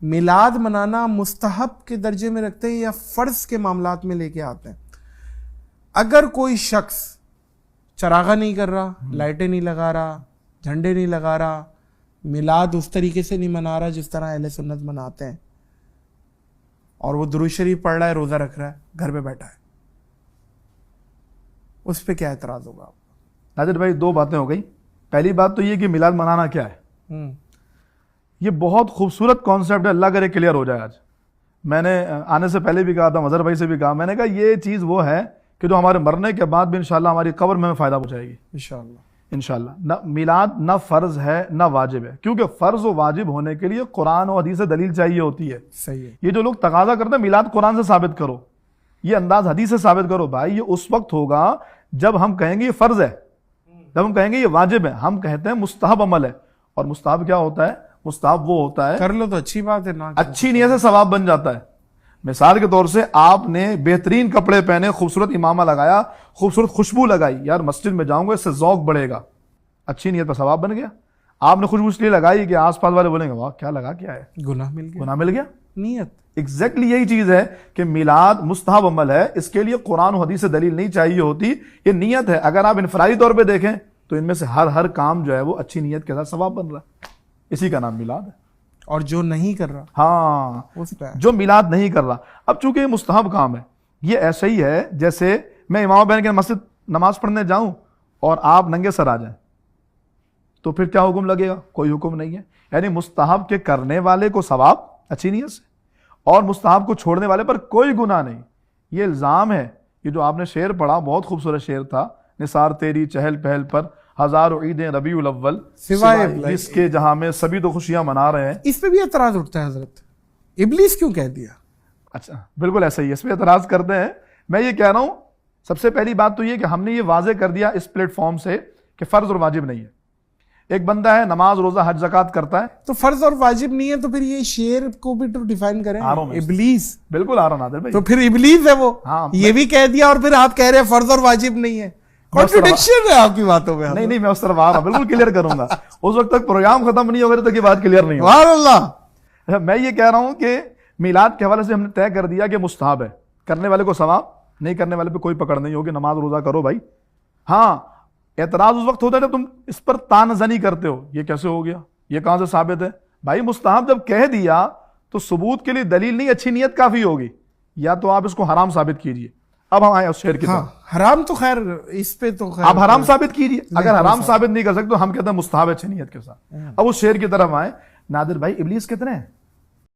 میلاد منانا مستحب کے درجے میں رکھتے ہیں یا فرض کے معاملات میں لے کے آتے ہیں؟ اگر کوئی شخص چراغا نہیں کر رہا، لائٹیں نہیں لگا رہا، جھنڈے نہیں لگا رہا، میلاد اس طریقے سے نہیں منا رہا جس طرح اہل سنت مناتے ہیں، اور وہ درود شریف پڑھ رہا ہے، روزہ رکھ رہا ہے، گھر پہ بیٹھا ہے، اس پہ کیا اعتراض ہوگا آپ کا؟ ناظر بھائی دو باتیں ہو گئی. پہلی بات تو یہ کہ میلاد منانا کیا ہے. یہ بہت خوبصورت کانسیپٹ ہے، اللہ کرے کلیئر ہو جائے. آج میں نے آنے سے پہلے بھی کہا تھا، مظہر بھائی سے بھی کہا، میں نے کہا یہ چیز وہ ہے کہ جو ہمارے مرنے کے بعد بھی انشاءاللہ ہماری قبر میں فائدہ پہنچائے گی انشاءاللہ. نہ میلاد نہ فرض ہے نہ واجب ہے، کیونکہ فرض و واجب ہونے کے لیے قرآن و حدیث سے دلیل چاہیے ہوتی ہے. صحیح ہے. یہ جو لوگ تقاضا کرتے ہیں میلاد قرآن سے ثابت کرو، یہ انداز حدیث سے ثابت کرو، بھائی یہ اس وقت ہوگا جب ہم کہیں گے یہ فرض ہے، جب ہم کہیں گے یہ واجب ہے. ہم کہتے ہیں مستحب عمل ہے، اور مستحب کیا ہوتا ہے؟ مستحب وہ ہوتا ہے کر لو تو اچھی بات ہے، نہ اچھی نیت سے ثواب بن جاتا ہے. مثال کے طور سے آپ نے بہترین کپڑے پہنے، خوبصورت امامہ لگایا، خوبصورت خوشبو لگائی، یار مسجد میں جاؤں گا اس سے ذوق بڑھے گا، اچھی نیت پر ثواب بن گیا. آپ نے خوشبو اس لیے لگائی کہ آس پاس والے بولیں گے واہ کیا لگا کیا ہے، گناہ مل گیا. نیت ایگزیکٹلی یہی چیز ہے کہ میلاد مستحب عمل ہے، اس کے لیے قرآن و حدیث سے دلیل نہیں چاہیے ہوتی، یہ نیت ہے. اگر آپ انفرادی طور پہ دیکھیں تو ان میں سے ہر کام جو ہے وہ اچھی نیت کے ساتھ ثواب بن رہا ہے، اسی کا نام میلاد ہے. اور جو نہیں کر رہا، ہاں جو میلاد نہیں کر رہا، اب چونکہ یہ مستحب کام ہے، یہ ایسا ہی ہے جیسے میں امام پہن کے مسجد نماز پڑھنے جاؤں اور آپ ننگے سر آ جائیں تو پھر کیا حکم لگے گا؟ کوئی حکم نہیں ہے. یعنی مستحب کے کرنے والے کو ثواب اچھی نیت سے، اور مستحب کو چھوڑنے والے پر کوئی گناہ نہیں. یہ الزام ہے، یہ جو آپ نے شعر پڑھا بہت خوبصورت شعر تھا، نثار تیری چہل پہل پر ہزاروں عیدیں ربیع الاول سوائے ابلیس کے جہاں میں سبھی تو خوشیاں منا رہے ہیں. اس پہ بھی اعتراض اٹھتا ہے حضرت، ابلیس کیوں کہہ دیا؟ اچھا بالکل ایسا ہی ہے، اس پہ اعتراض کرتے ہیں. میں یہ کہہ رہا ہوں سب سے پہلی بات تو یہ کہ ہم نے یہ واضح کر دیا اس پلیٹ فارم سے کہ فرض اور واجب نہیں ہے. ایک بندہ ہے نماز روزہ حج زکات کرتا ہے تو فرض اور واجب نہیں ہے، تو پھر یہ شعر کو بھی تو ڈیفائن کریں. ابلیس بالکل آ رہا نادر بھائی، تو پھر ابلیس ہے وہ، یہ بھی کہہ دیا اور پھر آپ کہہ رہے ہیں فرض اور واجب نہیں ہے. کنٹرڈکشن ہے آپ کی باتوں میں. نہیں میں اس طرف آ رہا ہوں، بالکل کلیئر کروں گا. اس وقت تک پروگرام ختم نہیں ہوگا تک یہ بات کلیئر نہیں ہوگی. سبحان اللہ. میں یہ کہہ رہا ہوں کہ میلاد کے حوالے سے ہم نے طے کر دیا کہ مستحب ہے، کرنے والے کو ثواب، نہیں کرنے والے پہ کوئی پکڑ نہیں ہوگی، نماز روزہ کرو بھائی. ہاں اعتراض اس وقت ہوتا ہے جب تم اس پر تانزنی کرتے ہو، یہ کیسے ہو گیا، یہ کہاں سے ثابت ہے. بھائی مستحب جب کہہ دیا تو ثبوت کے لیے دلیل نہیں، اچھی نیت کافی ہوگی، یا تو آپ اس کو حرام ثابت کیجئے. اب ہم آئے اس شعر کی طرف. حرام تو خیر اس پہ تو خیر آپ حرام ثابت کیجئے، اگر حرام ثابت نہیں کر سکتے تو ہم کہتے ہیں مستحب اچھی نیت کے ساتھ. اب اس شعر کی طرف آئے. نادر بھائی ابلیس کتنے ہیں؟